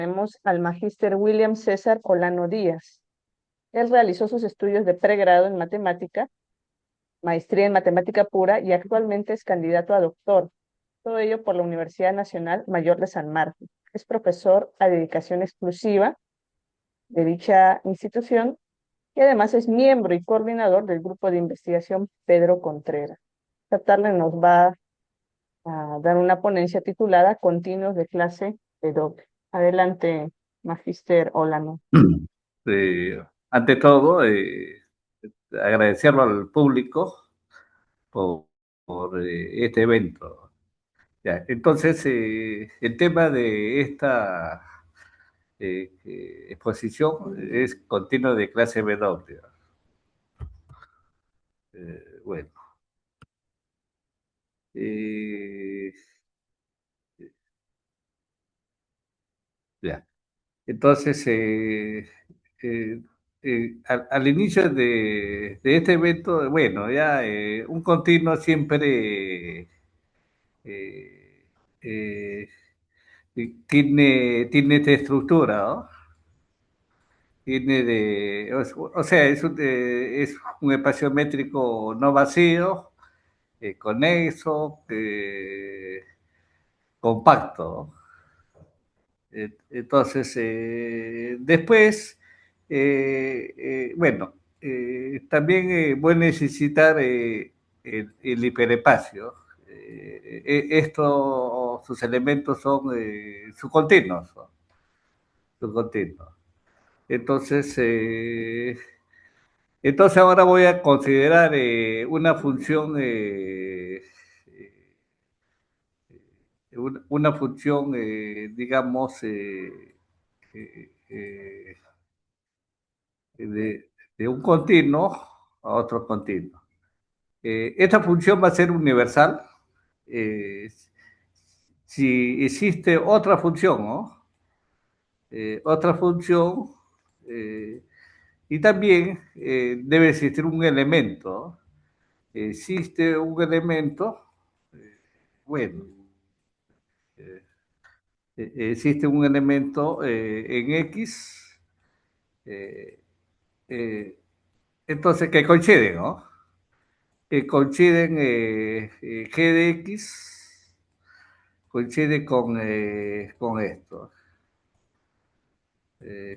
Tenemos al magíster William César Olano Díaz. Él realizó sus estudios de pregrado en matemática, maestría en matemática pura y actualmente es candidato a doctor. Todo ello por la Universidad Nacional Mayor de San Marcos. Es profesor a dedicación exclusiva de dicha institución y además es miembro y coordinador del grupo de investigación Pedro Contreras. Esta tarde nos va a dar una ponencia titulada Continuos de clase de doble. Adelante, magíster Olano. Ante todo, agradecerlo al público por, por este evento. Ya, entonces, el tema de esta exposición es continuo de clase W. Bueno, eh, ya. Entonces, al inicio de este evento, bueno, ya un continuo siempre eh, eh, tiene esta estructura, ¿no? Tiene o sea, es un espacio métrico no vacío, conexo, compacto, ¿no? Entonces, después, bueno, también voy a necesitar el hiperespacio. Sus elementos son subcontinuos, ¿no? Subcontinuos. Entonces, entonces ahora voy a considerar una función, una función, digamos, de un continuo a otro continuo. Esta función va a ser universal eh, si existe otra función, ¿no? Otra función, eh, y también debe existir un elemento. Existe un elemento, bueno, eh, existe un elemento en X, eh, eh, entonces que coinciden, ¿no? Que coinciden G de X, coincide con esto,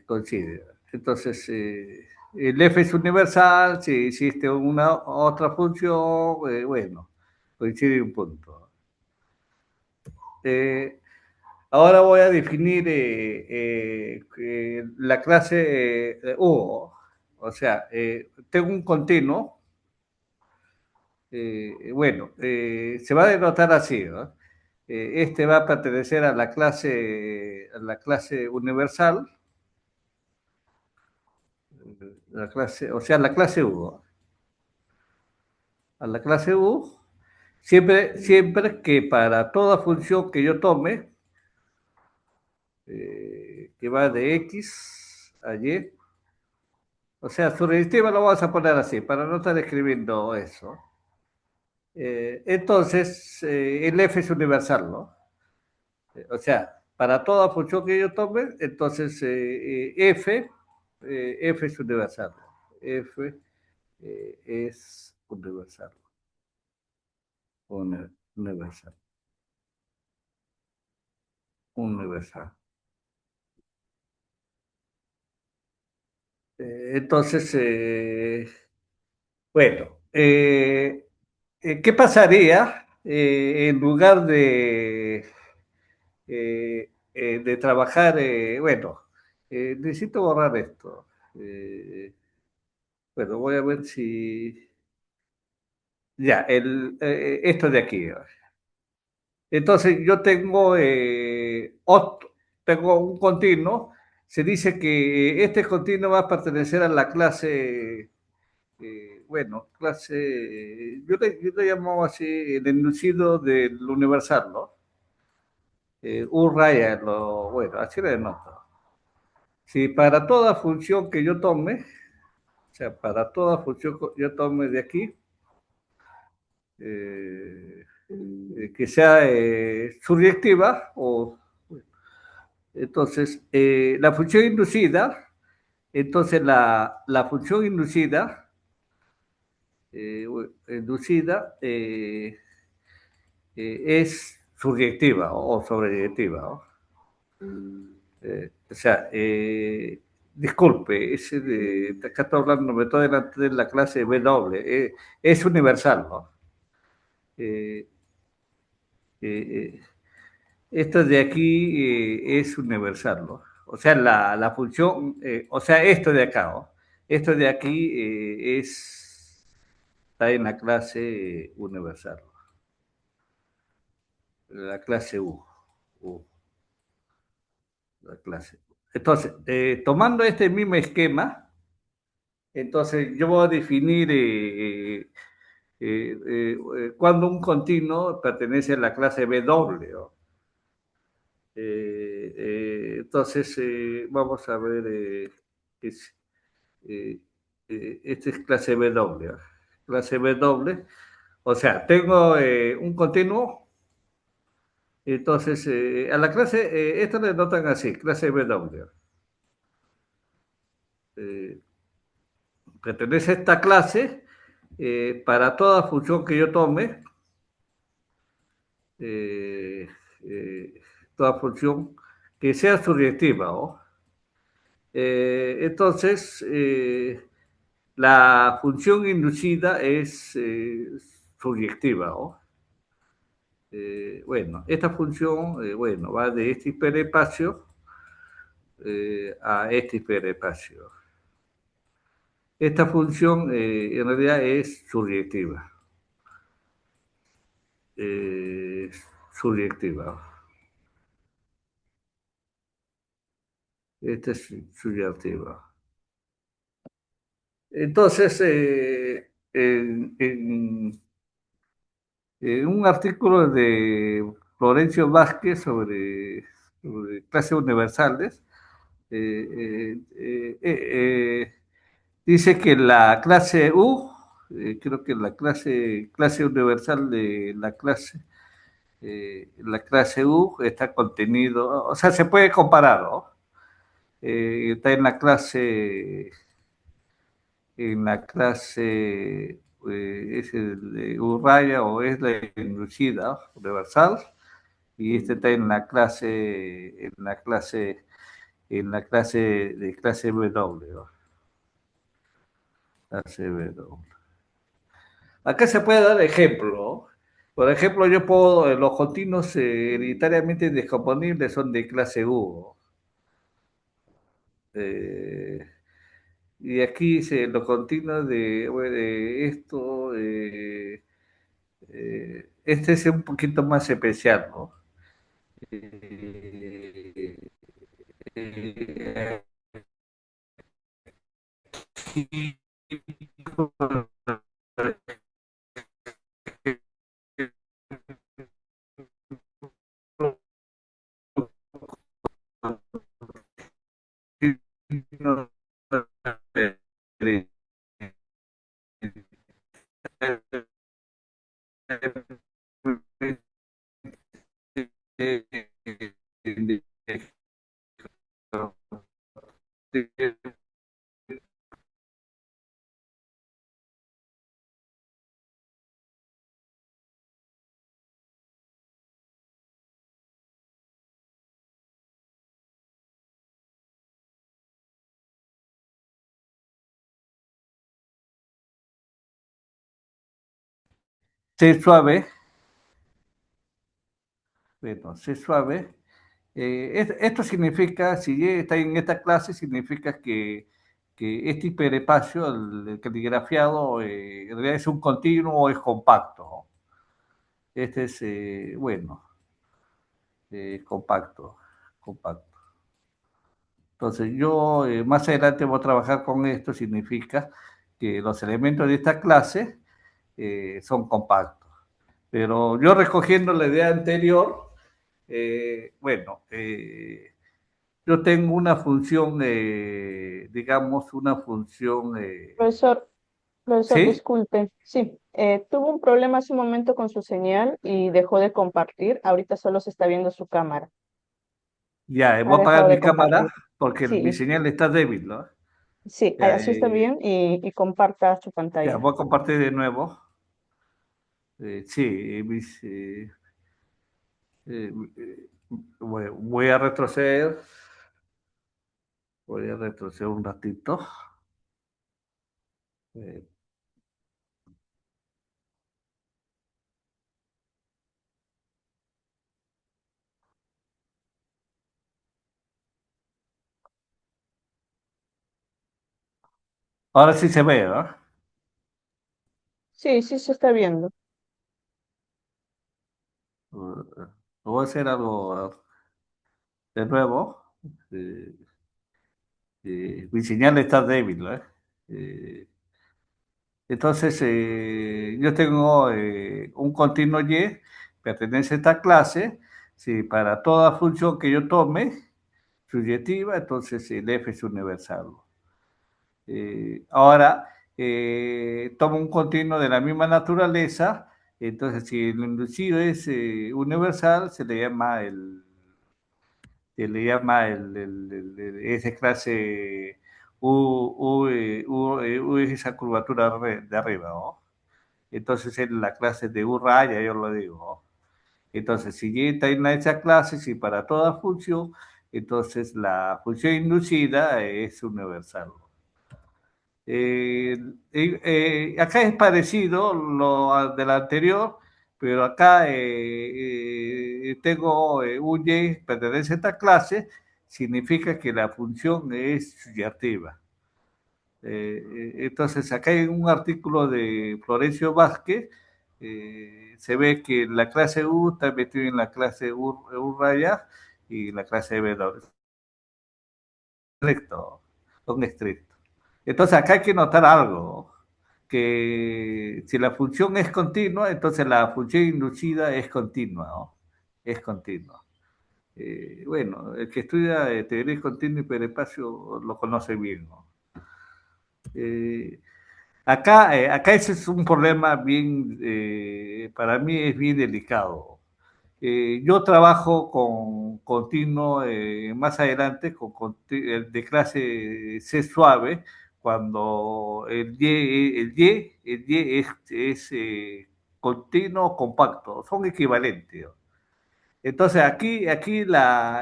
coincide. Entonces, el F es universal, si existe una otra función, bueno, coincide un punto. Eh, Ahora voy a definir la clase U. O sea, tengo un continuo. Bueno, se va a denotar así, ¿no? Este va a pertenecer a la clase universal, o sea, la clase U. A la clase U, siempre que para toda función que yo tome, que va de X a Y, o sea, su resistiva lo vamos a poner así, para no estar escribiendo eso. Entonces, el F es universal, ¿no? O sea, para toda función que yo tome, entonces F es universal. F es universal. Universal. Universal. Entonces, bueno, ¿qué pasaría en lugar de trabajar? Bueno, necesito borrar esto. Bueno, voy a ver si... Ya, esto de aquí. Entonces, yo tengo un continuo. Se dice que este continuo va a pertenecer a la clase, bueno, clase, yo le llamo así el enunciado del universal, ¿no? U raya, bueno, así le denoto. Si para toda función que yo tome, o sea, para toda función que yo tome de aquí, que sea surreactiva, Entonces, la función inducida, entonces la función inducida, inducida es subjetiva o sobreyectiva, ¿no? O sea, disculpe, acá estoy hablando, me estoy delante de la clase W, es universal, ¿no? Eh, eh, esto de aquí es universal, ¿no? O sea, la función, o sea, esto de acá, ¿no? Esto de aquí está en la clase universal, ¿no? La clase U, la clase. Entonces, tomando este mismo esquema, entonces yo voy a definir cuando un continuo pertenece a la clase W, ¿no? Entonces, vamos a ver, es, eh, esta es clase W. ¿No? Clase W, o sea, tengo un continuo, entonces a la clase, esto le notan así, clase W. Eh, Pertenece a esta clase para toda función que yo tome, eh, eh, toda función que sea subjetiva, ¿no? Entonces, la función inducida es subjetiva, ¿no? Bueno, esta función, bueno, va de este hiperespacio a este hiperespacio. Esta función en realidad es subjetiva. Eh, Subjetiva. Esta es subjetiva. Entonces, en un artículo de Florencio Vázquez sobre clases universales, dice que la clase U, creo que clase universal de la clase U está contenido, o sea, se puede comparar, ¿no? Está en la clase es el de U raya o es la inducida universal, y este está en la clase de clase W, ¿no? Clase W. Acá se puede dar ejemplo, ¿no? Por ejemplo, yo puedo, los continuos hereditariamente descomponibles son de clase U, ¿no? Eh, y aquí los continuos de esto, este es un poquito más especial, ¿no? Eh, eh, aquí, C suave, bueno, C suave. Esto significa, si está en esta clase, significa que este hiperespacio, el caligrafiado, en realidad es un continuo o es compacto, ¿no? Este es, bueno, compacto, compacto. Entonces yo más adelante voy a trabajar con esto, significa que los elementos de esta clase son compactos. Pero yo recogiendo la idea anterior, bueno, yo tengo una función, digamos, una función, Profesor, profesor, ¿sí? disculpe. Sí, tuvo un problema hace un momento con su señal y dejó de compartir. Ahorita solo se está viendo su cámara. Ya, voy Ha a apagar dejado de mi cámara compartir. porque mi Sí, señal está débil, ¿no? sí, Ya, así está bien y comparta su ya, pantalla. voy a compartir de nuevo. Sí, eh, eh, voy a retroceder. Voy a retroceder un ratito. Eh, Ahora sí se ve, ¿no? Sí, sí se está viendo. Voy a hacer algo de nuevo. Eh, Mi señal está débil, ¿no? Eh, entonces, yo tengo un continuo y, pertenece a esta clase. Si para toda función que yo tome, subjetiva, entonces el F es universal. Ahora, tomo un continuo de la misma naturaleza, entonces si el inducido es universal, es de clase U es esa curvatura de arriba, ¿no? Entonces es la clase de U raya, yo lo digo, ¿no? Entonces, si Y está en esa clase, si para toda función, entonces la función inducida es universal. Acá es parecido del anterior, pero acá tengo un Y pertenece a esta clase, significa que la función es subjetiva. Entonces, acá hay un artículo de Florencio Vázquez, se ve que la clase U está metida en la clase U raya y la clase W. Estricto, son estrictos. Entonces, acá hay que notar algo, que si la función es continua, entonces la función inducida es continua, ¿no? Es continua. Bueno, el que estudia teoría continua y hiperespacio lo conoce bien, ¿no? Eh, acá ese es un problema bien, para mí es bien delicado. Yo trabajo con continuo más adelante de clase C suave, cuando el Y es continuo compacto, son equivalentes. Entonces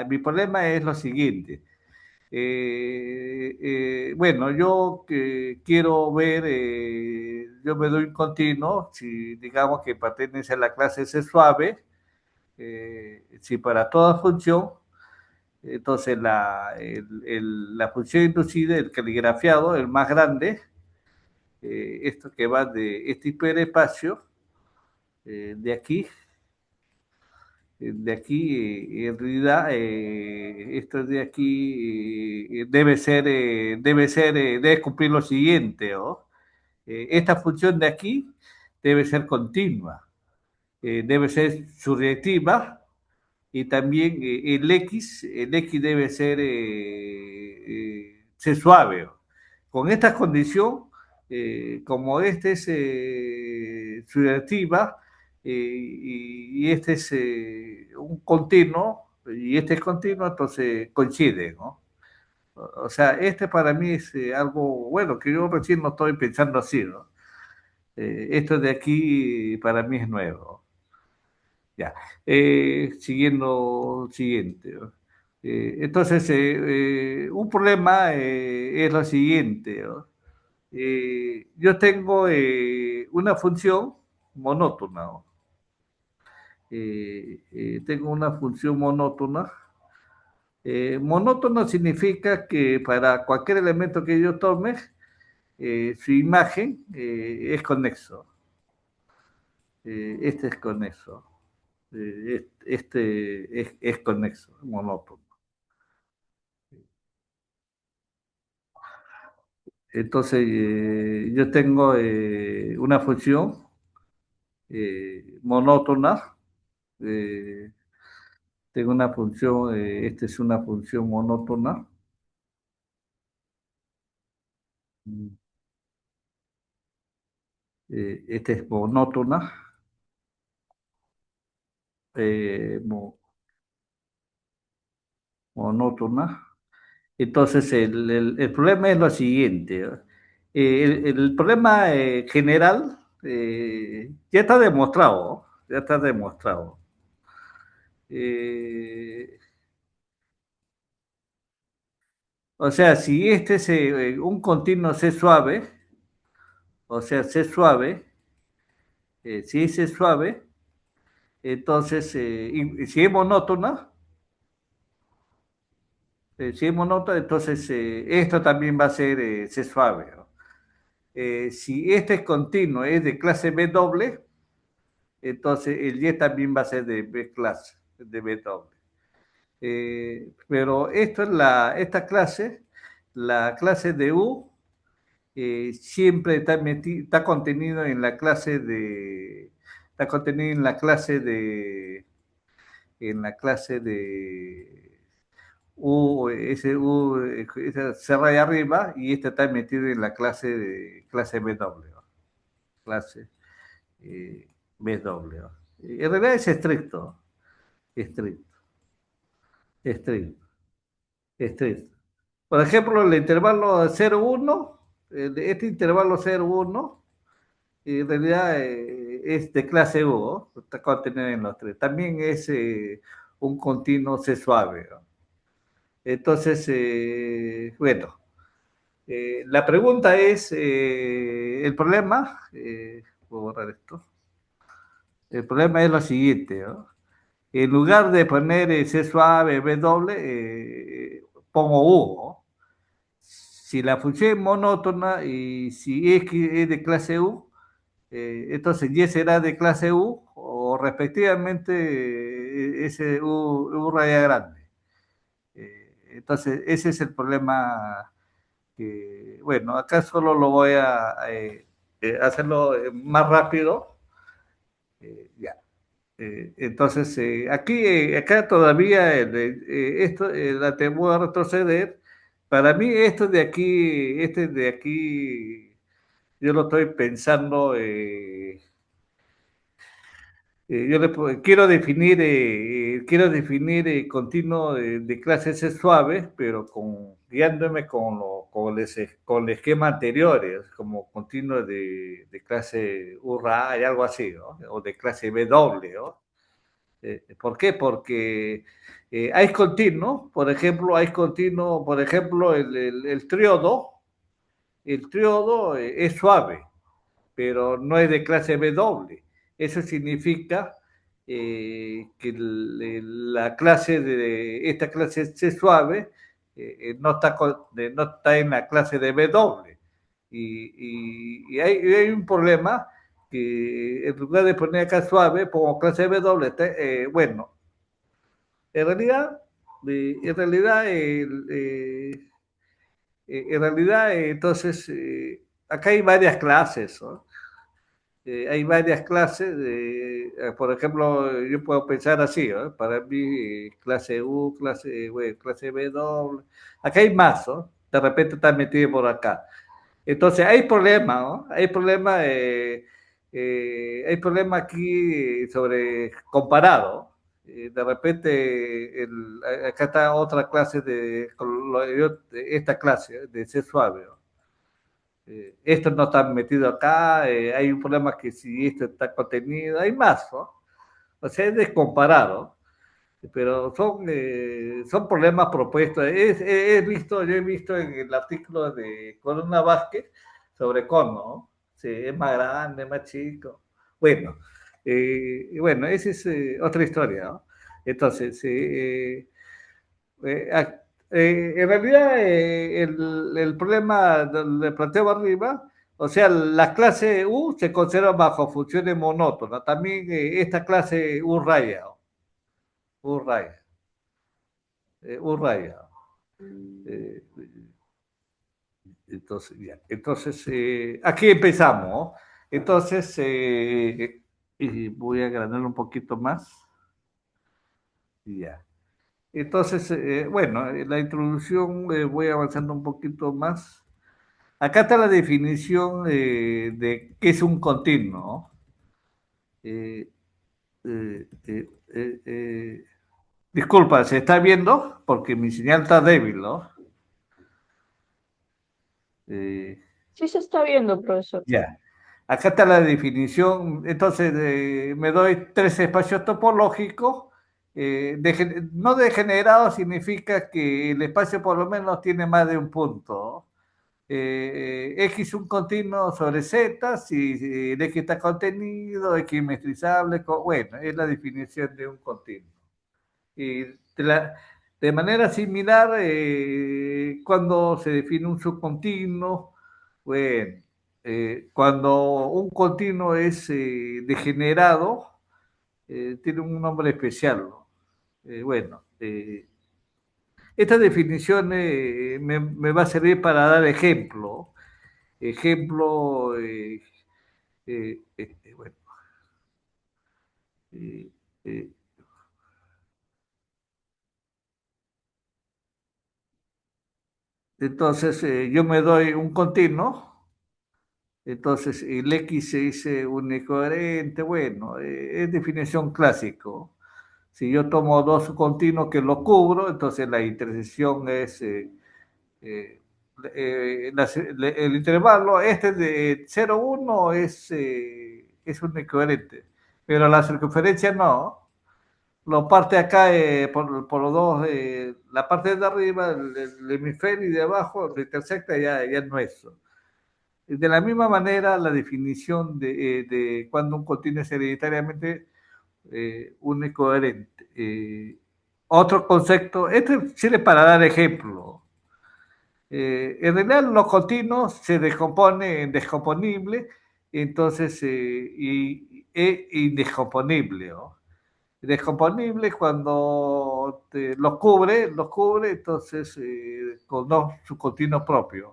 mi problema es lo siguiente. Bueno, yo quiero ver, yo me doy un continuo, si digamos que pertenece a la clase C suave, si para toda función, entonces la función inducida, el caligrafiado, el más grande, esto que va de este hiperespacio, de aquí, en realidad, esto de aquí debe cumplir lo siguiente, ¿no? Esta función de aquí debe ser continua, debe ser surrectiva y también el X debe ser suave. Con esta condición, como este es surrectiva y este es un continuo, y este es continuo, entonces coincide, ¿no? O sea, este para mí es algo bueno, que yo recién lo estoy pensando así, ¿no? Esto de aquí para mí es nuevo. Ya. Siguiente, ¿no? Entonces, un problema es lo siguiente, ¿no? Yo tengo una función monótona, ¿no? Tengo una función monótona. Monótono significa que para cualquier elemento que yo tome, su imagen es conexo. Este es conexo. Este es conexo, monótono. Entonces, yo tengo una función monótona. eh, Tengo una función, esta es una función monótona. Esta es monótona. eh, mo- monótona. Entonces, el problema es lo siguiente. El problema general ya está demostrado, ya está demostrado. Eh, o sea, si este es un continuo C suave, o sea, C suave, si es C suave, entonces, y si es monótona, si es monótona, entonces esto también va a ser C suave, ¿no? Si este es continuo, es de clase B doble, entonces el Y también va a ser de B clase, de B doble. Pero esto es esta clase, la clase de U, siempre está contenido en la clase está contenido en la clase de U, ese U, esa cerra de arriba, y este está metido en la clase B doble, ¿no? Clase eh, B doble, ¿no? En realidad es estricto, estricto, estricto, estricto. Por ejemplo, el intervalo 0,1, este intervalo 0,1, en realidad es de clase U, ¿no? Está contenido en los tres. También es un continuo C suave, ¿no? Entonces, bueno, la pregunta es, el problema, voy a borrar esto, el problema es lo siguiente, ¿no? En lugar de poner C suave, B doble, pongo U, ¿no? Si la función es monótona y si X es de clase U, entonces Y será de clase U o respectivamente ese U raya grande. Entonces, ese es el problema que, bueno, acá solo lo voy a hacerlo más rápido. Ya. Entonces, aquí, acá todavía esto, la te voy a retroceder. Para mí, esto de aquí, este de aquí, yo lo estoy pensando. Quiero definir continuo de clase C suave, pero guiándome con el esquema anteriores, como continuo de clase URA y algo así, ¿no? O de clase B doble, ¿no? ¿Por qué? Porque hay continuo, por ejemplo, el triodo, es suave, pero no es de clase B doble. Eso significa que esta clase C suave no está en la clase de B doble. Y hay un problema que en lugar de poner acá suave, pongo clase B doble. Bueno, en realidad, en realidad, entonces, acá hay varias clases, ¿no? Hay varias clases, por ejemplo, yo puedo pensar así, ¿no? Para mí, clase U, bueno, clase B doble, acá hay más, ¿no? De repente está metido por acá. Entonces, hay problema, ¿no? Hay problema aquí sobre comparado. De repente, acá está otra clase esta clase de C suave, ¿no? Esto no está metido acá, hay un problema que si esto está contenido, hay más, ¿no? O sea, es descomparado, pero son problemas propuestos. Yo he visto en el artículo de Corona Vázquez sobre cono, ¿no? Sí, es más grande, más chico. Bueno, y bueno, esa es otra historia, ¿no? Entonces, eh, en realidad, el problema del planteo arriba, o sea, la clase U se conserva bajo funciones monótonas. También esta clase U raya, U raya, U raya. Eh, entonces, ya. Entonces, aquí empezamos, ¿no? Entonces, y voy a agrandar un poquito más. Ya. Entonces, bueno, la introducción, voy avanzando un poquito más. Acá está la definición de qué es un continuo, ¿no? Eh, eh, eh, eh, eh, Disculpa, ¿se está viendo? Porque mi señal está débil, ¿no? Eh, Sí se está viendo, profesor. ya. Acá está la definición. Entonces, me doy tres espacios topológicos. No degenerado significa que el espacio por lo menos tiene más de un punto. X un continuo sobre Z, si el X está contenido, X metrizable, bueno, es la definición de un continuo. Y de manera similar, cuando se define un subcontinuo, bueno, cuando un continuo es degenerado, tiene un nombre especial, ¿no? Bueno, esta definición me va a servir para dar ejemplo. Ejemplo, bueno, eh, eh, entonces yo me doy un continuo. Entonces, el X se dice un incoherente, bueno, es definición clásico. Si yo tomo dos continuos que lo cubro, entonces la intersección es eh, el intervalo este de 0,1 es un incoherente, pero la circunferencia no. Lo parte acá por los dos, la parte de arriba, el hemisferio y de abajo, lo intersecta ya no es. De la misma manera, la definición de cuando un continuo es hereditariamente único coherente. Otro concepto, este sirve para dar ejemplo. En realidad, los continuos se descomponen en descomponible, entonces, es indescomponible, ¿no? Descomponible cuando los cubre, entonces, con dos subcontinuos propios.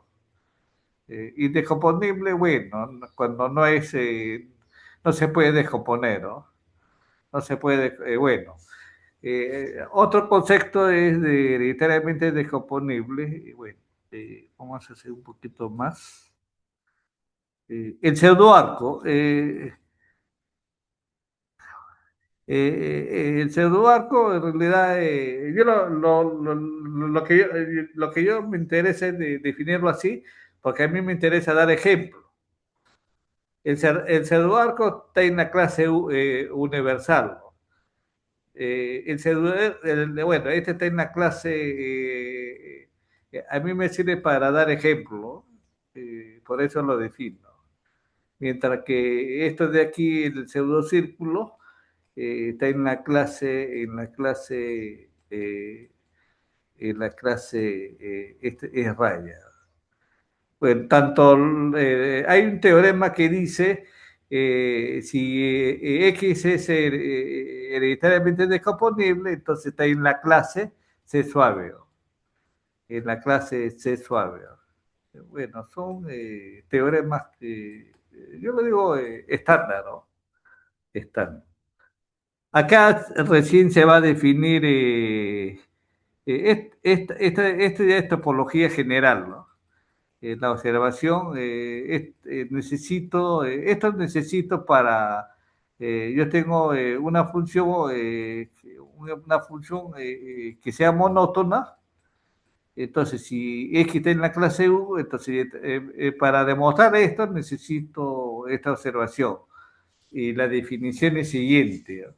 Indescomponible, bueno, cuando no es, no se puede descomponer, ¿no? No se puede, bueno. Otro concepto es de hereditariamente descomponible, y bueno, vamos a hacer un poquito más. El pseudoarco, el pseudoarco en realidad, yo lo que yo me interesa es definirlo así, porque a mí me interesa dar ejemplos. El pseudoarco está en la clase universal, ¿no? Bueno, este está en la clase, a mí me sirve para dar ejemplo, por eso lo defino. Mientras que esto de aquí, el pseudocírculo, está en la clase, este es raya. Bueno, hay un teorema que dice si X es hereditariamente descomponible, entonces está en la clase C suave, ¿no? En la clase C suave, ¿no? Bueno, son teoremas que yo lo digo estándar, ¿no? Estándar. Acá recién se va a definir esta ya es topología general, ¿no? La observación, esto necesito para, yo tengo una función que sea monótona, entonces si X está en la clase U, entonces para demostrar esto necesito esta observación. Y la definición es siguiente, ¿no?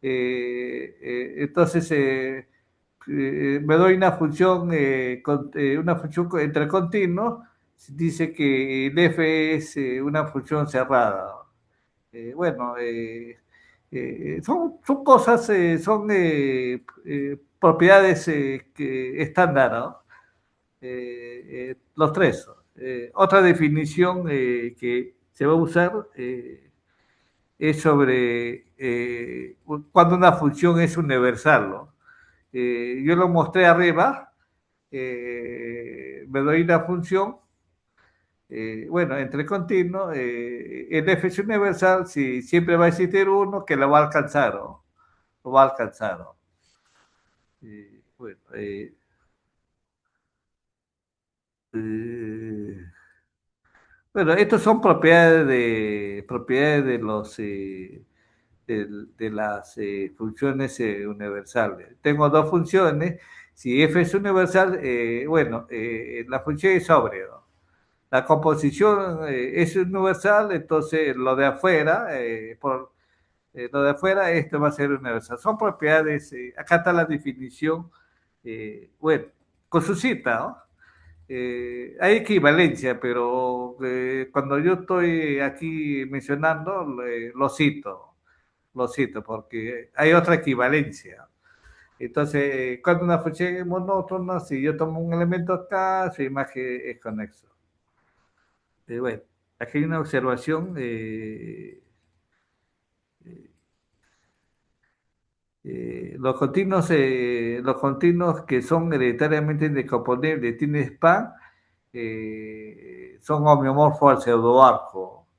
Entonces, me doy una función entre continuos, dice que el f es una función cerrada. Bueno, son cosas, son propiedades estándar, ¿no? Los tres. Otra definición que se va a usar es sobre cuando una función es universal, ¿no? Yo lo mostré arriba, me doy una función, bueno, entre continuos, el f es universal, si siempre va a existir uno que lo va a alcanzar, ¿no? Lo va a alcanzar, ¿no? Bueno, eh, bueno, estos son propiedades de los de las funciones universales. Tengo dos funciones. Si f es universal, bueno, la función es sobre, ¿no? La composición es universal, entonces lo de afuera, lo de afuera, esto va a ser universal. Son propiedades, acá está la definición, bueno, con su cita, ¿no? Hay equivalencia, pero cuando yo estoy aquí mencionando, lo cito, porque hay otra equivalencia. Entonces, cuando una función es monótona, si yo tomo un elemento acá, su imagen es conexo. Bueno, aquí hay una observación. Los continuos que son hereditariamente indecompostibles, tiene span, son homeomorfos al pseudoarco.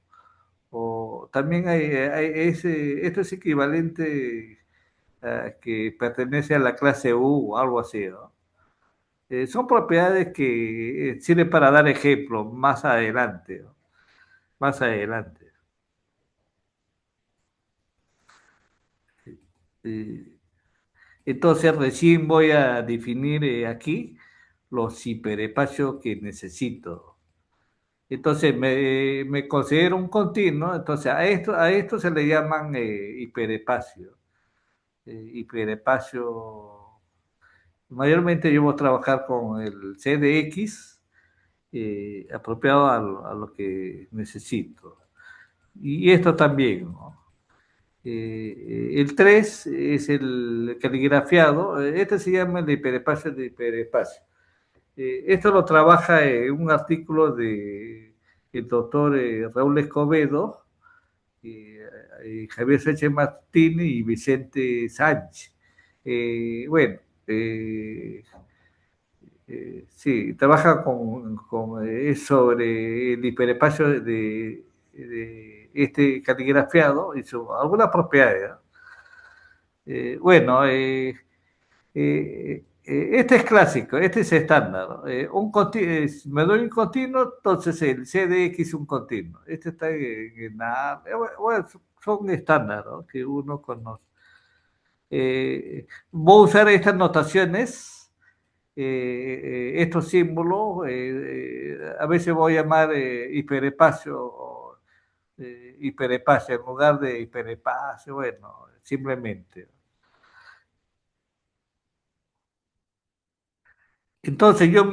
O también esto es equivalente a que pertenece a la clase U o algo así, ¿no? Son propiedades que sirven para dar ejemplos más adelante, ¿no? Más adelante. Eh, entonces recién voy a definir aquí los hiperespacios que necesito. Entonces me considero un continuo, entonces a esto se le llaman hiperespacio. Hiperespacio, mayormente yo voy a trabajar con el CDX apropiado a lo que necesito. Y esto también, ¿no? El 3 es el caligrafiado, este se llama el hiperespacio de hiperespacio. Esto lo trabaja en un artículo de el doctor Raúl Escobedo, Javier Sánchez Martínez y Vicente Sánchez. Bueno, sí, trabaja es sobre el hiperespacio de este caligrafiado y algunas propiedades, ¿no? Bueno, este es clásico, este es estándar, ¿no? Me doy un continuo, entonces el CDX es un continuo. Este está en la... bueno, son estándares, ¿no? Que uno conoce. Voy a usar estas notaciones, estos símbolos, a veces voy a llamar hiperespacio, hiperespacio en lugar de hiperespacio, bueno, simplemente. Entonces yo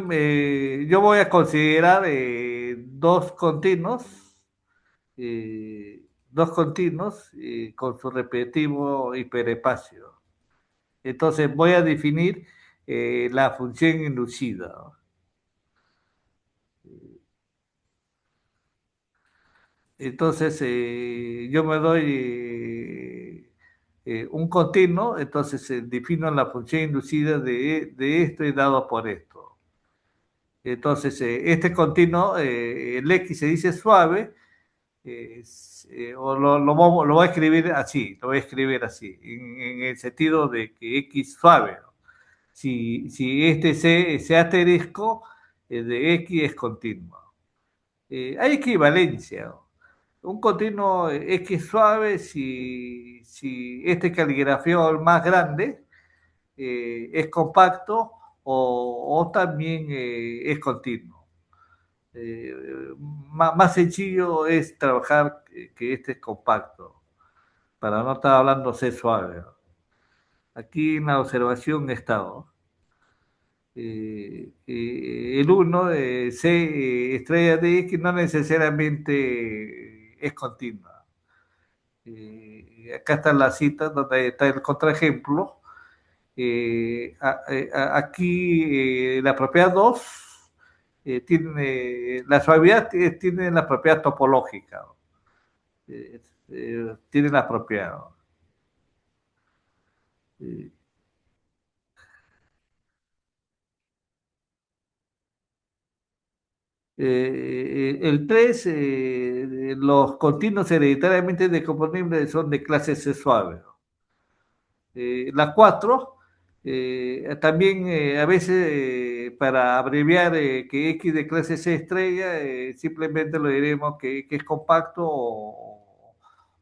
voy a considerar dos continuos con su respectivo hiperespacio. Entonces voy a definir la función inducida, ¿no? Entonces yo me doy un continuo, entonces defino la función inducida de esto y dado por esto. Entonces este continuo, el X se dice suave, o lo voy a escribir así, lo voy a escribir así, en el sentido de que X suave, ¿no? Si este C asterisco de X es continuo. Hay equivalencia, ¿no? Un continuo X suave si este caligrafía el más grande es compacto o también es continuo. Eh, más sencillo es trabajar que este es compacto, para no estar hablando C suave, ¿no? Aquí en la observación está, ¿no? El uno C estrella de X no necesariamente es continua. Acá está la cita donde está el contraejemplo. Aquí la propiedad 2 tiene la suavidad, tiene la propiedad topológica, ¿no? Tiene la propiedad, ¿no? Eh, el 3 los continuos hereditariamente decomponibles son de clase C suave, ¿no? La 4 también a veces para abreviar que X de clase C estrella, simplemente lo diremos que es compacto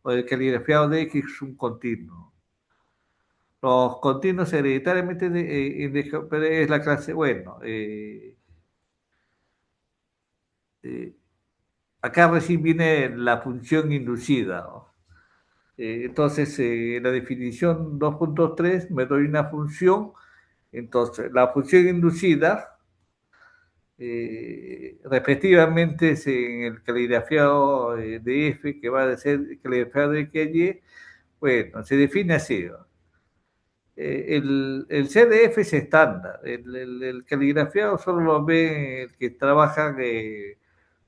o el caligrafiado de X es un continuo. Los continuos hereditariamente pero es la clase, bueno, eh, acá recién viene la función inducida, ¿no? Entonces, en la definición 2.3 me doy una función, entonces la función inducida, respectivamente es en el caligrafiado de F, que va a ser el caligrafiado de Y, bueno, se define así, ¿no? El CDF es estándar, el caligrafiado solo lo ve el que trabaja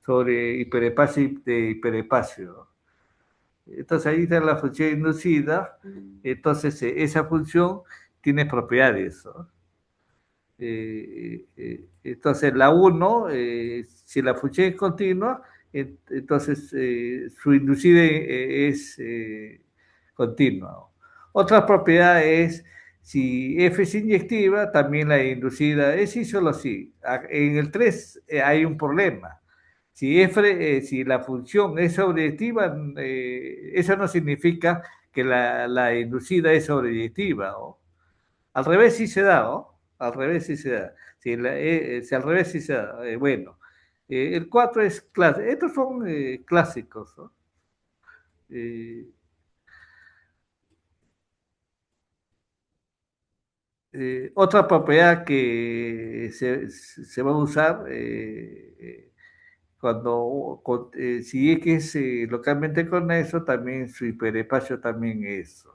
sobre hiperespacio de hiperespacio. Entonces ahí está la función inducida, entonces esa función tiene propiedades, ¿no? Entonces la uno si la función es continua, entonces su inducida es continua. Otra propiedad es, si F es inyectiva, también la inducida es sí, solo sí. En el 3 hay un problema. Si la función es sobreyectiva, eso no significa que la inducida es sobreyectiva, ¿no? Al revés sí se da, ¿no? Al revés sí se da. Si al revés sí se da. Bueno, el 4 es clásico. Estos son clásicos, ¿no? Eh, Otra propiedad que se va a usar si es que es localmente conexo, también su hiperespacio también es.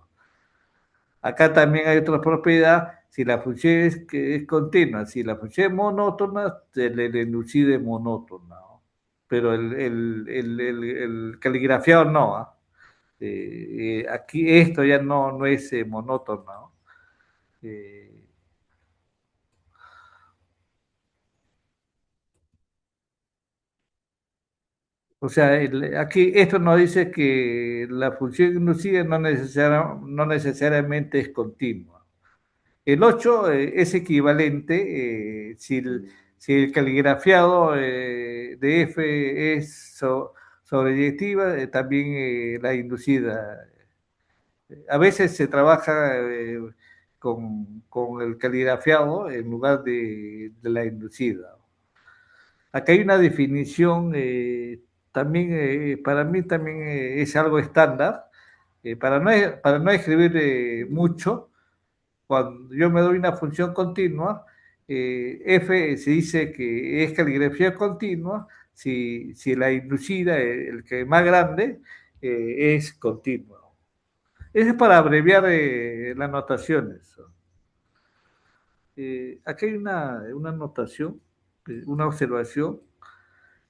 Acá también hay otra propiedad, si la función es continua, si la función es monótona, se le enuncide monótona, ¿no? Pero el caligrafiado no, ¿ah? Aquí esto ya no es monótono, ¿no? Eh, o sea, aquí esto nos dice que la función inducida no necesariamente es continua. El 8 es equivalente si el caligrafiado de F es sobreyectiva, también la inducida. A veces se trabaja con el caligrafiado en lugar de la inducida. Acá hay una definición, también para mí también es algo estándar, para no escribir mucho, cuando yo me doy una función continua, F se dice que es caligrafía continua si la inducida, el que es más grande, es continua. Eso es para abreviar las notaciones. Aquí hay una notación, una observación.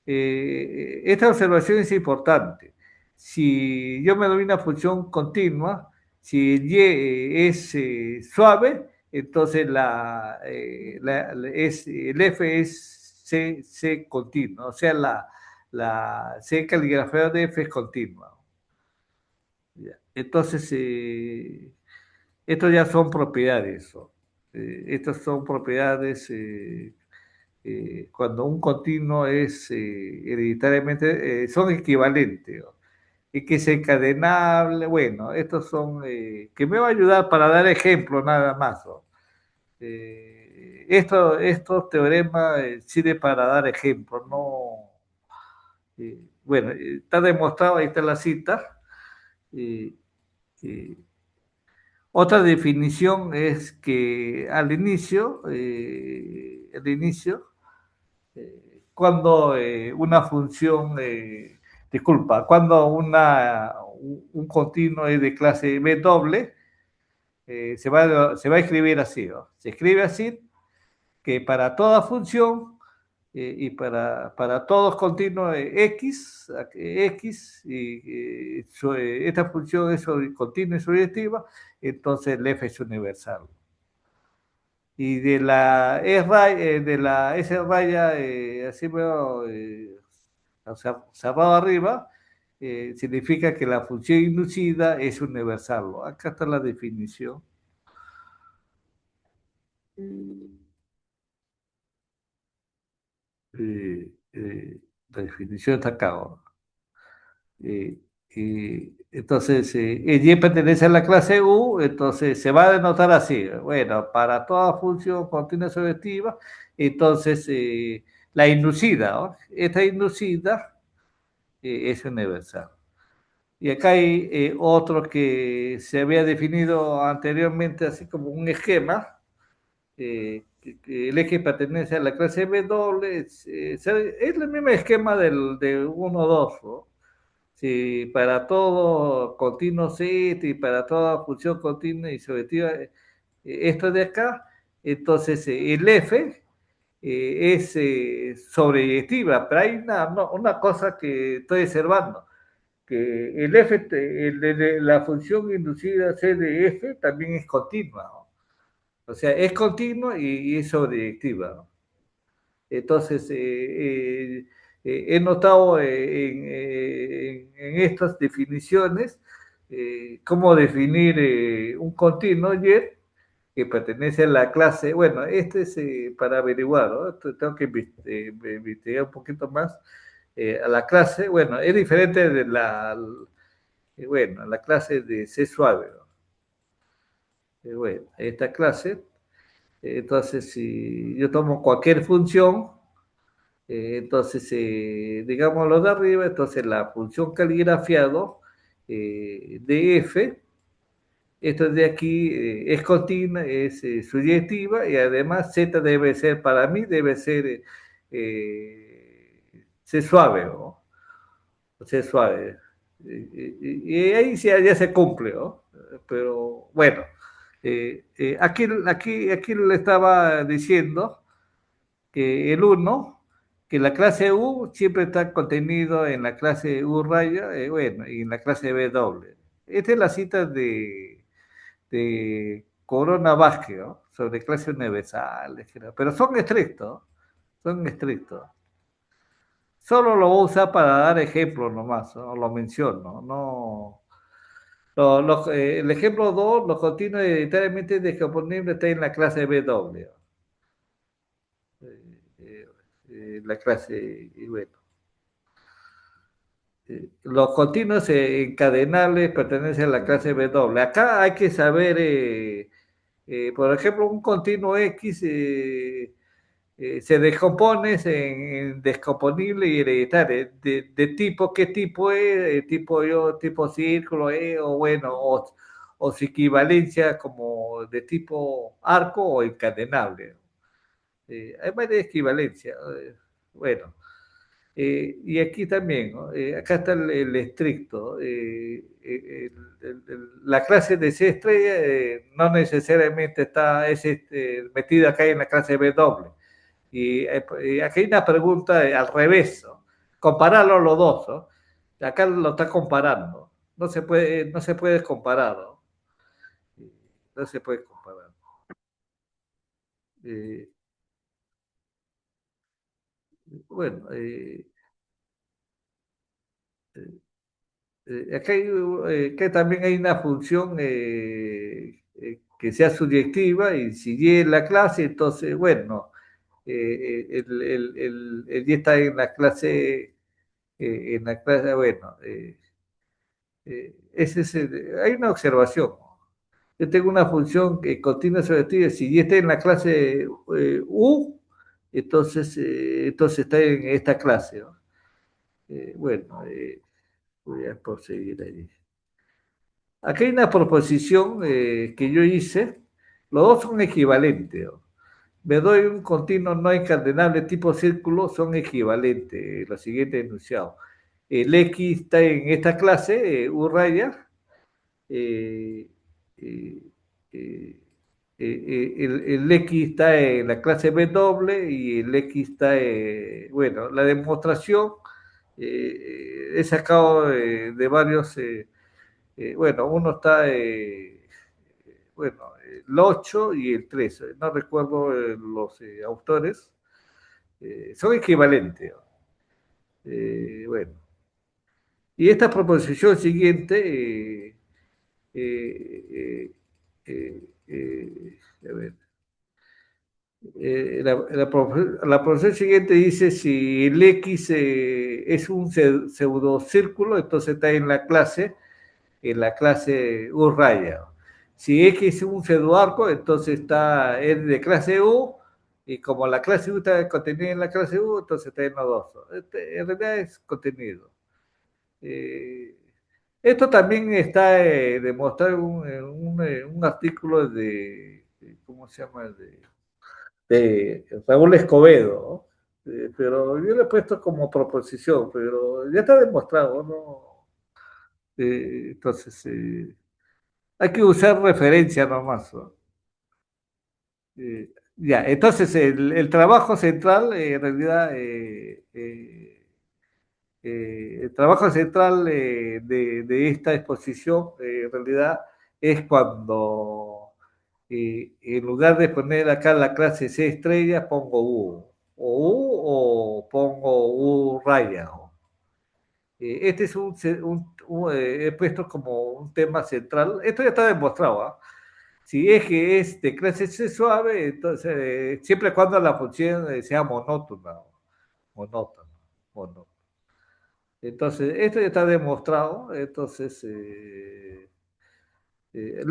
Esta observación es importante. Si yo me doy una función continua, si el y es suave, entonces el f es c continua, o sea, la c caligrafía de f es continua. Ya. Entonces, estos ya son propiedades. ¿No? Estas son propiedades cuando un continuo es hereditariamente, son equivalentes. ¿No? Y que es encadenable, bueno, estos son, que me va a ayudar para dar ejemplo nada más. ¿No? Estos teoremas sirven para dar ejemplo, no. Bueno, está demostrado, ahí está la cita. eh, eh, Otra definición es que al inicio cuando una función, disculpa, cuando un continuo es de clase B doble, se va a escribir así, ¿no? Se escribe así que para toda función y para todos continuos X, y esta función es continua y surjetiva, entonces el F es universal. Y de la S raya, así veo, cerrado arriba, significa que la función inducida es universal. ¿No? Acá está la definición. La definición está acá. ¿No? Y entonces, el Y pertenece a la clase U, entonces se va a denotar así. Bueno, para toda función continua subjetiva, entonces la inducida, ¿no? Esta inducida es universal. Y acá hay otro que se había definido anteriormente así como un esquema, que el eje pertenece a la clase W, es el mismo esquema de 1, 2, ¿no? Si para todo continuo Z y para toda función continua y subjetiva, esto de acá, entonces el F es sobreyectiva, pero hay una cosa que estoy observando, que el F, la función inducida C de F también es continua, ¿no? O sea, es continua y es sobreyectiva, ¿no? Entonces, he notado en estas definiciones cómo definir un continuo Y que pertenece a la clase. Bueno, este es para averiguar, ¿no? Tengo que investigar un poquito más a la clase. Bueno, es diferente de bueno, la clase de C suave, ¿no? Bueno, esta clase, entonces, si yo tomo cualquier función, entonces, digamos lo de arriba, entonces la función caligrafiado de f, esto de aquí es continua, es subjetiva y además z debe ser, para mí, debe ser C suave, ¿no? C suave. Y ahí ya se cumple, ¿no? Pero bueno, aquí le estaba diciendo que el uno, que la clase U siempre está contenido en la clase U raya, bueno, y en la clase B doble. Esta es la cita de Corona Vázquez, ¿no? Sobre clase universal, pero son estrictos, son estrictos. Solo lo voy a usar para dar ejemplos nomás, ¿no? Lo menciono, no. El ejemplo 2, los continuos hereditariamente descomponibles está en la clase B doble. Eh, la clase, y bueno. Los continuos encadenables pertenecen a la clase W. Acá hay que saber, por ejemplo, un continuo X se descompone en descomponible y hereditario. De tipo, ¿qué tipo es? Tipo yo, tipo círculo, o bueno, o su equivalencia como de tipo arco o encadenable. Hay varias equivalencias. Bueno. Y aquí también, ¿no? Acá está el estricto. La clase de C estrella no necesariamente está metida acá en la clase B doble. Y aquí hay una pregunta al revés, ¿no? Compararlo los dos, ¿no? Acá lo está comparando. No se puede comparar, ¿no? No se puede comparar. Eh, bueno, acá también hay una función que sea subjetiva y si Y es la clase, entonces, bueno, el Y está en la clase, bueno, hay una observación. Yo tengo una función que continua subjetiva, si Y está en la clase U, entonces está en esta clase, ¿no? Bueno, voy a proseguir ahí. Aquí hay una proposición que yo hice, los dos son equivalentes, ¿no? Me doy un continuo no encadenable tipo círculo, son equivalentes, lo siguiente enunciado. El X está en esta clase, U raya, eh, eh, eh, el X está en la clase B doble y el X está, bueno, la demostración he sacado de varios bueno, uno está, bueno, el 8 y el 13, no recuerdo los autores, son equivalentes. Bueno, y esta proposición siguiente, a ver, La profesión siguiente dice si el X es un pseudocírculo, entonces está en la clase U raya. Si X es un pseudoarco, entonces es de clase U, y como la clase U está contenida en la clase U, entonces está en nodoso. En realidad es contenido. Eh, Esto también está demostrado en un artículo ¿cómo se llama? De Raúl Escobedo, ¿no? Pero yo le he puesto como proposición, pero ya está demostrado, ¿no? Entonces, hay que usar referencia nomás, ¿no? Ya, entonces el trabajo central, en realidad, el trabajo central de esta exposición, en realidad, es cuando, en lugar de poner acá la clase C estrella, pongo o pongo U raya. Este es he puesto como un tema central. Esto ya está demostrado, ¿ah? Si es que es de clase C suave, entonces, siempre y cuando la función sea monótona, monótona, monótona. Entonces, esto ya está demostrado, entonces, le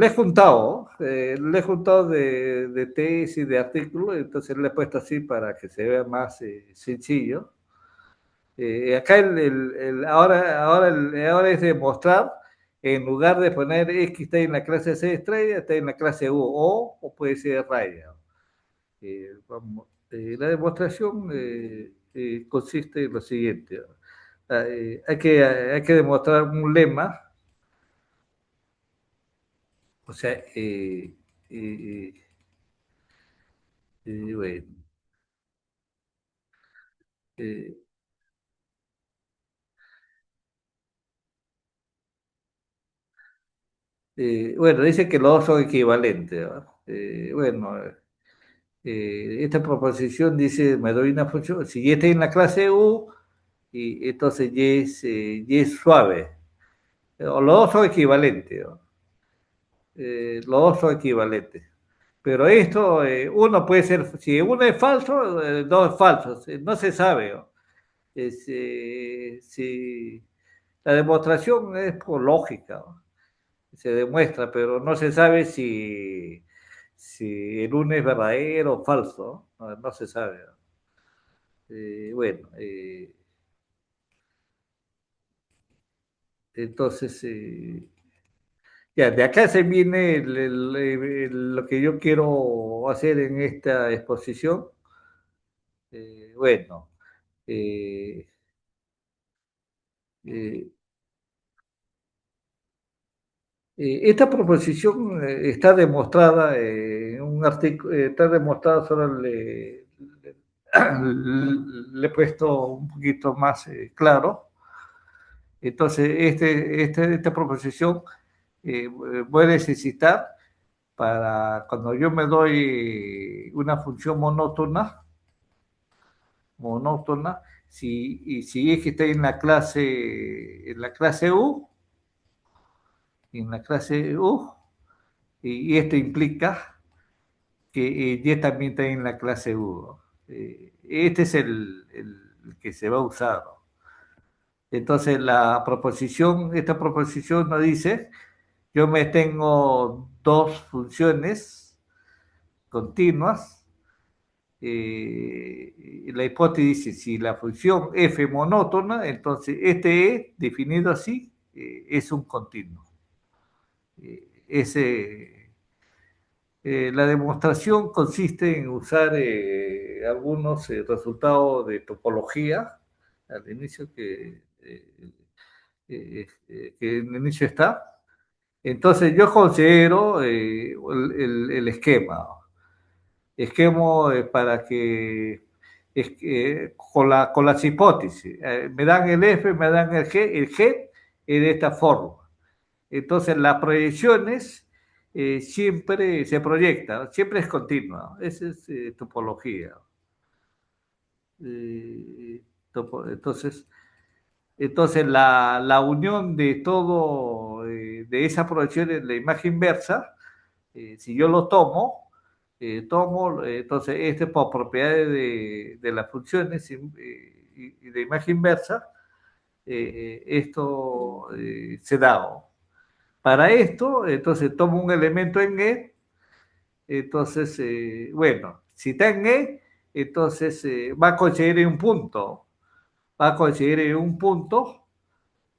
he juntado de tesis, de artículos, entonces le he puesto así para que se vea más sencillo. Acá ahora es demostrar, en lugar de poner X está en la clase C estrella, está en la clase U, o puede ser raya. La demostración consiste en lo siguiente. Hay que demostrar un lema, o sea, eh, bueno, eh, bueno, dice que los dos son equivalentes, ¿no? Bueno, esta proposición dice, me doy una función, si y está en la clase U, y entonces Y es suave, o los dos son equivalentes, ¿no? Los dos son equivalentes. Pero esto, uno puede ser, si uno es falso, dos es falso, no se sabe, ¿no? Si la demostración es por lógica, ¿no? Se demuestra, pero no se sabe si el uno es verdadero o falso, ¿no? No se sabe, ¿no? Bueno, entonces, ya, de acá se viene lo que yo quiero hacer en esta exposición. Bueno, eh, eh, esta proposición está demostrada en un artículo, está demostrada, solo le he puesto un poquito más claro. Entonces, esta proposición voy a necesitar para cuando yo me doy una función monótona, si es que está en la clase U, en la clase U, y esto implica que Y también está en la clase U, ¿no? Este es el que se va a usar, ¿no? Entonces, esta proposición nos dice, yo me tengo dos funciones continuas. La hipótesis dice, si la función f monótona, entonces este E, definido así, es un continuo. Ese, la demostración consiste en usar algunos resultados de topología al inicio que en el inicio está. Entonces yo considero el esquema. Esquema para que con las hipótesis. Me dan el F, me dan el G es de esta forma. Entonces las proyecciones siempre se proyectan, siempre es continua. Esa es topología. Eh, entonces, la unión de todo, de esa proyección en la imagen inversa, si yo lo tomo, tomo, entonces, este por propiedades de las funciones y de imagen inversa, esto se da. ¿No? Para esto, entonces tomo un elemento en E, entonces, bueno, si está en E, entonces va a coincidir en un punto, va a coincidir en un punto,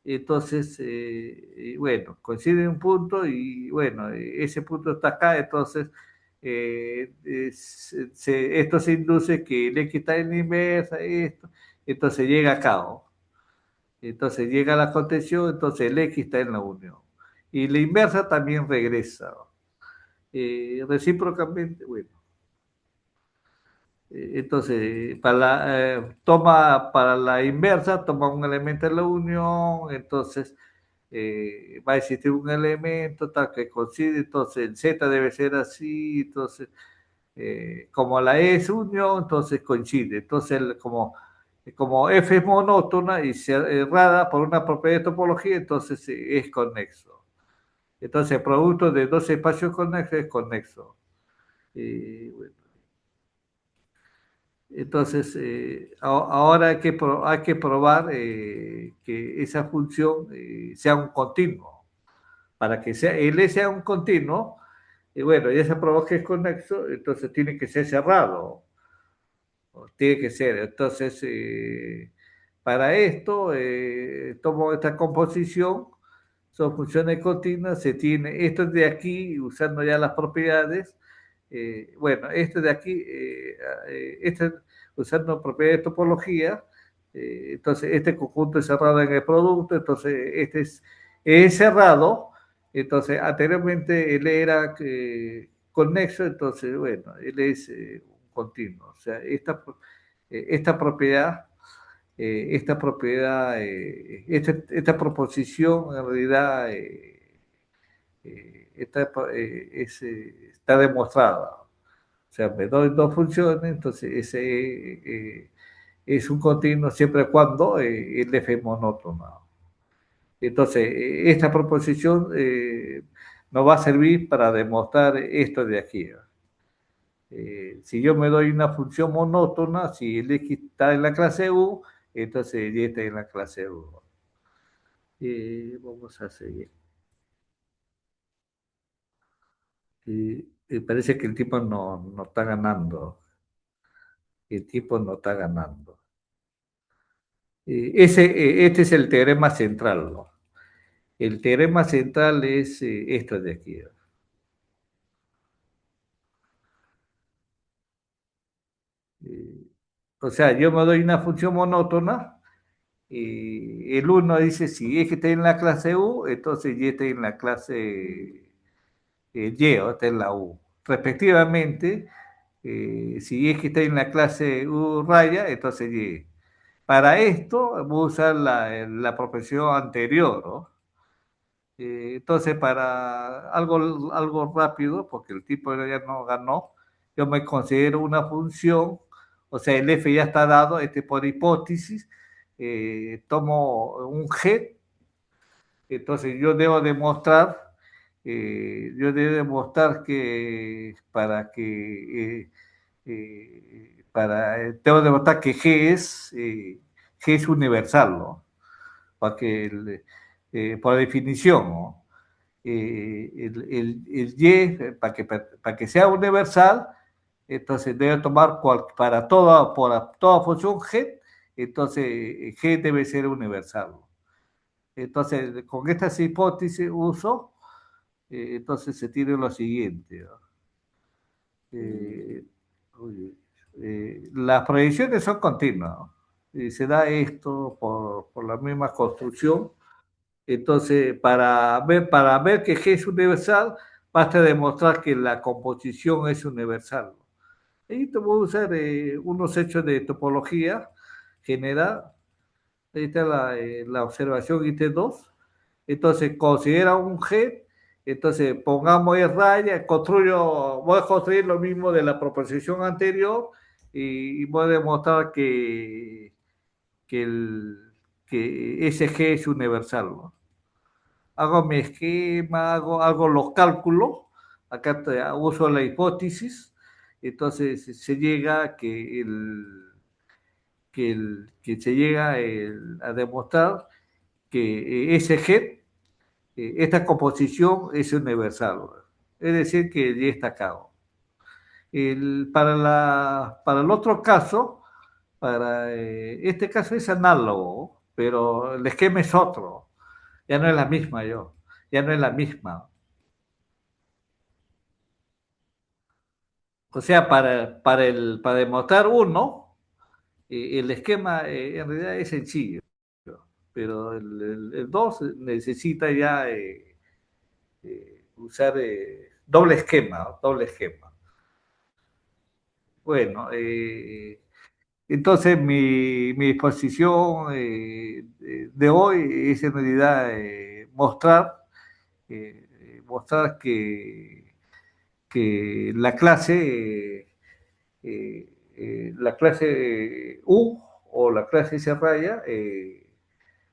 entonces, bueno, coincide en un punto y bueno, ese punto está acá, entonces esto se induce que el X está en la inversa, esto, entonces llega acá, ¿no? Entonces llega la contención, entonces el X está en la unión. Y la inversa también regresa. ¿No? Recíprocamente, bueno. Entonces, toma para la inversa, toma un elemento de la unión, entonces va a existir un elemento tal que coincide, entonces el Z debe ser así, entonces como la E es unión, entonces coincide, entonces como F es monótona y cerrada por una propiedad de topología, entonces es conexo. Entonces el producto de dos espacios conexos es conexo. Bueno, entonces, ahora hay que probar que esa función sea un continuo. Para que L sea un continuo, bueno, ya se probó que es conexo, entonces tiene que ser cerrado. Tiene que ser. Entonces, para esto, tomo esta composición, son funciones continuas, se tiene esto de aquí, usando ya las propiedades, bueno, este de aquí, usando propiedades de topología, entonces este conjunto es cerrado en el producto, entonces es cerrado, entonces anteriormente él era conexo, entonces bueno, él es un continuo, o sea, esta propiedad, esta proposición en realidad está demostrada. O sea, me doy dos funciones, entonces ese es un continuo siempre y cuando el F es monótono. Entonces, esta proposición nos va a servir para demostrar esto de aquí. Si yo me doy una función monótona, si el X está en la clase U, entonces Y está en la clase U. Vamos a seguir. Parece que el tipo no está ganando. El tipo no está ganando. Este es el teorema central, ¿no? El teorema central es esto de aquí. ¿No? Eh, o sea, yo me doy una función monótona y el uno dice si es que está en la clase U, entonces Y está en la clase Y o está en la U. Respectivamente, si es que está en la clase U raya, entonces Y. Para esto voy a usar la proporción anterior, ¿no? Entonces, para algo rápido, porque el tipo ya no ganó, yo me considero una función, o sea, el F ya está dado, por hipótesis, tomo un G, entonces yo debo demostrar que tengo que demostrar que G es universal, ¿no? Para que por definición, ¿no? El Y, para que sea universal, entonces debe tomar para toda función G, entonces G debe ser universal. Entonces, con estas hipótesis uso, entonces se tiene lo siguiente. ¿No? Eh, las proyecciones son continuas. ¿No? Se da esto por la misma construcción. Entonces, para ver que G es universal, basta demostrar que la composición es universal. Y te voy a usar unos hechos de topología general. Ahí está la observación IT2. Entonces, considera un G. Entonces, pongamos E raya, voy a construir lo mismo de la proposición anterior y voy a demostrar que, el, que ese G es universal. ¿No? Hago mi esquema, hago los cálculos, acá uso la hipótesis, entonces se llega que se llega a demostrar que ese gen, esta composición es universal, es decir, que ya está acá. Para el otro caso, para este caso es análogo, pero el esquema es otro, ya no es la misma ya no es la misma. O sea, para demostrar uno, el esquema en realidad es sencillo, pero el 2 necesita ya usar doble esquema, doble esquema. Bueno, entonces mi exposición de hoy es en realidad mostrar que la clase U o la clase C raya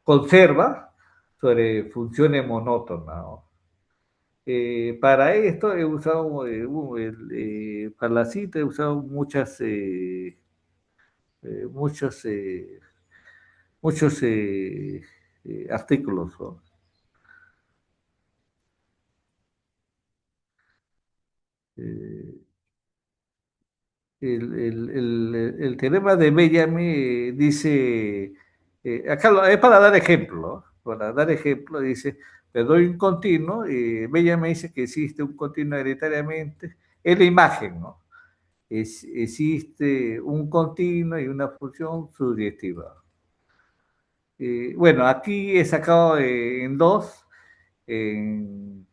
conserva sobre funciones monótonas, ¿no? Para esto he usado, para la cita he usado muchos, muchos artículos, ¿no? Eh, el teorema de Benjamin dice, es para dar ejemplo, ¿no? Para dar ejemplo, dice, le doy un continuo, y Benjamin dice que existe un continuo hereditariamente, es la imagen, ¿no? Existe un continuo y una función subjetiva. Bueno, aquí he sacado en dos, en,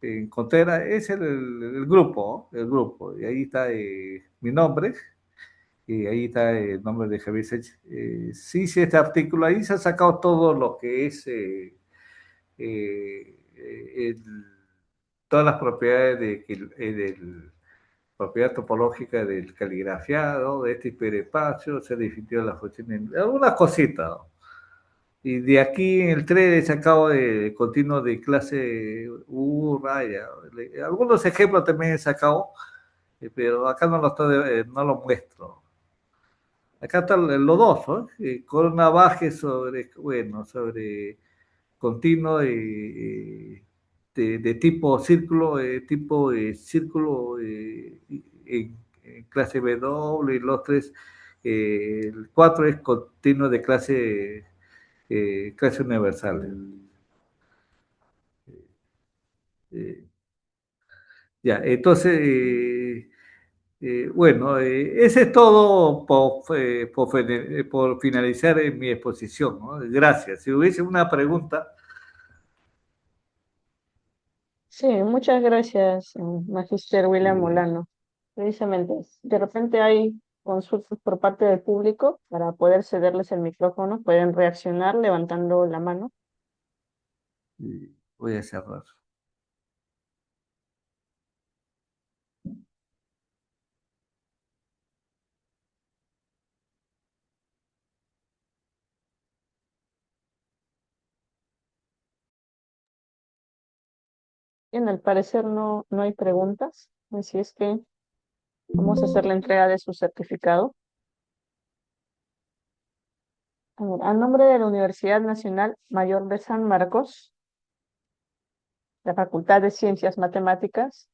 en Contreras, es el grupo, ¿no? El grupo, y ahí está mi nombre, y ahí está el nombre de Javier Sánchez. Sí, sí, este artículo ahí se ha sacado todo lo que es eh, el, todas las propiedades propiedad topológica del caligrafiado, de este hiperespacio, se definió la función, algunas cositas, ¿no? Y de aquí en el 3 he sacado de continuo de clase U, raya. Algunos ejemplos también he sacado, pero acá no lo muestro. Acá están los dos, ¿no? Con una baje sobre, bueno, sobre continuo de tipo círculo en clase W y los tres. El 4 es continuo de clase universal. Eh, ya, entonces, bueno, ese es todo por finalizar mi exposición, ¿no? Gracias. Si hubiese una pregunta, Sí, muchas gracias, Magister William eh, Molano. Precisamente, de repente hay consultas por parte del público para poder cederles el micrófono, pueden reaccionar levantando la mano. voy a cerrar. Bien, al parecer no hay preguntas, así es que vamos a hacer la entrega de su certificado. A nombre de la Universidad Nacional Mayor de San Marcos, la Facultad de Ciencias Matemáticas,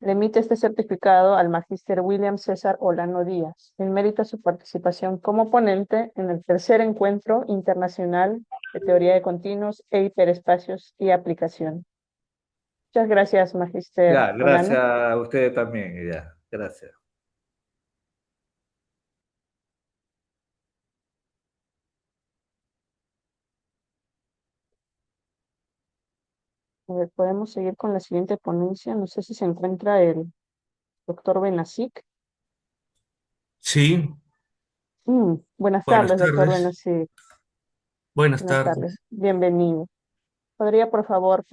le emite este certificado al magíster William César Olano Díaz, en mérito a su participación como ponente en el tercer encuentro internacional de teoría de continuos e hiperespacios y aplicación. Muchas gracias, magíster Ya, Olano. gracias a ustedes también, ya, gracias. Podemos seguir con la siguiente ponencia. No sé si se encuentra el doctor Benasic. Sí, Buenas buenas tardes, doctor tardes. Benasic. Buenas Buenas tardes. tardes. Bienvenido. ¿Podría, por favor, proyectar